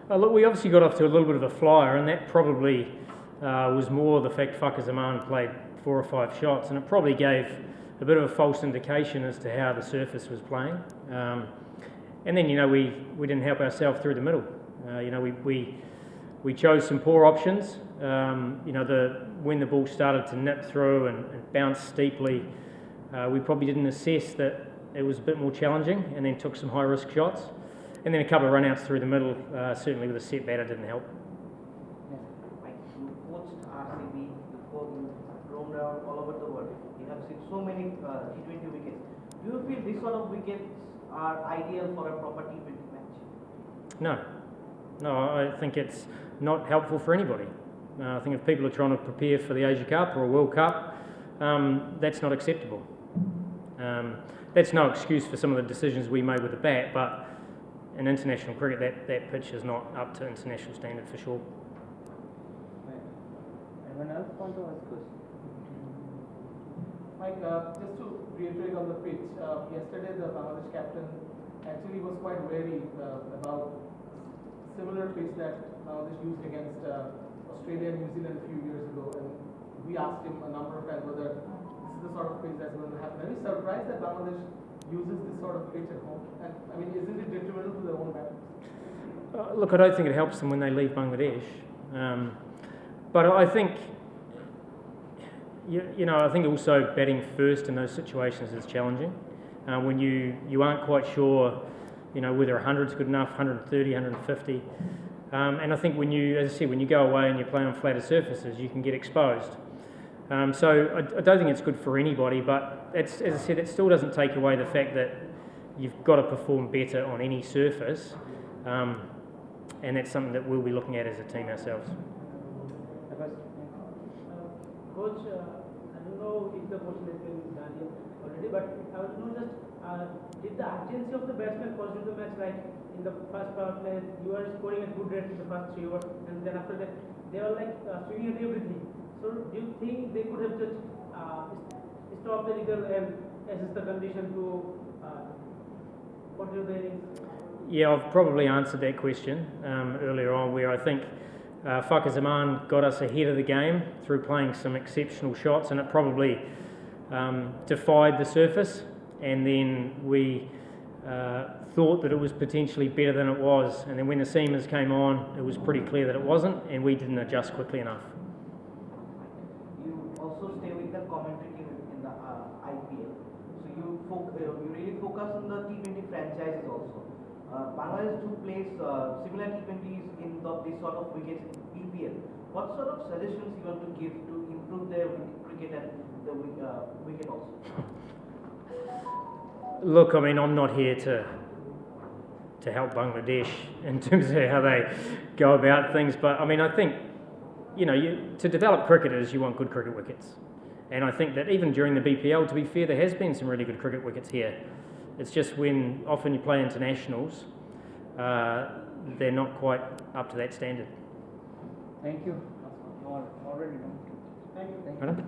Look, we obviously got off to a little bit of a flyer, and that probably was more the fact Zaman played 4 or 5 shots, and it probably gave a bit of a false indication as to how the surface was playing. And then, we didn't help ourselves through the middle. We chose some poor options. When the ball started to nip through and bounce steeply, we probably didn't assess that it was a bit more challenging, and then took some high-risk shots. And then a couple of run-outs through the middle, certainly with a set batter, didn't help. Mike, you coached RCB, you roamed around all over the world. You have seen so many T20 wickets. Do you feel these sort of wickets are ideal for a proper T20 match? No, I think it's not helpful for anybody. I think if people are trying to prepare for the Asia Cup or a World Cup, that's not acceptable. That's no excuse for some of the decisions we made with the bat, but in international cricket, that pitch is not up to international standard for sure. Anyone else want to ask questions? Mike, just to reiterate on the pitch, yesterday the Bangladesh captain actually was quite wary about similar pitch that Bangladesh used against Australia and New Zealand a few years ago, and we asked him a number of times whether this is the sort of pitch that's going to happen. Are you surprised that Bangladesh uses this sort of pitch at home? And isn't it detrimental to their own batters? Look, I don't think it helps them when they leave Bangladesh. But I think, I think also batting first in those situations is challenging. When you aren't quite sure, whether 100 is good enough, 130, 150. And I think when you go away and you play on flatter surfaces, you can get exposed. So I don't think it's good for anybody, but as I said, it still doesn't take away the fact that you've got to perform better on any surface, and that's something that we'll be looking at as a team ourselves. Coach, I don't know if the question has been done already, but I want to know just, did the urgency of the batsman cause you the match? Like in the first power play, you were scoring at good rate in the first 3 overs, and then after that, they were like swinging at everything. So do you think they could have just stopped the leader and assess the condition to continue the innings? Yeah, I've probably answered that question earlier on, where I think Zaman got us ahead of the game through playing some exceptional shots, and it probably defied the surface, and then we thought that it was potentially better than it was, and then when the seamers came on, it was pretty clear that it wasn't, and we didn't adjust quickly enough. You also stay with the commentary team in the IPL, so you really focus on the T20 franchises also. Bangladesh do place similar T20s in these sort of wickets in EPL. What sort of suggestions you want to give to improve their cricket and the wicket also? Look, I'm not here to help Bangladesh in terms of how they go about things, but I think, to develop cricketers, you want good cricket wickets. And I think that even during the BPL, to be fair, there has been some really good cricket wickets here. It's just when often you play internationals, they're not quite up to that standard. Thank you. Already done. Thank you.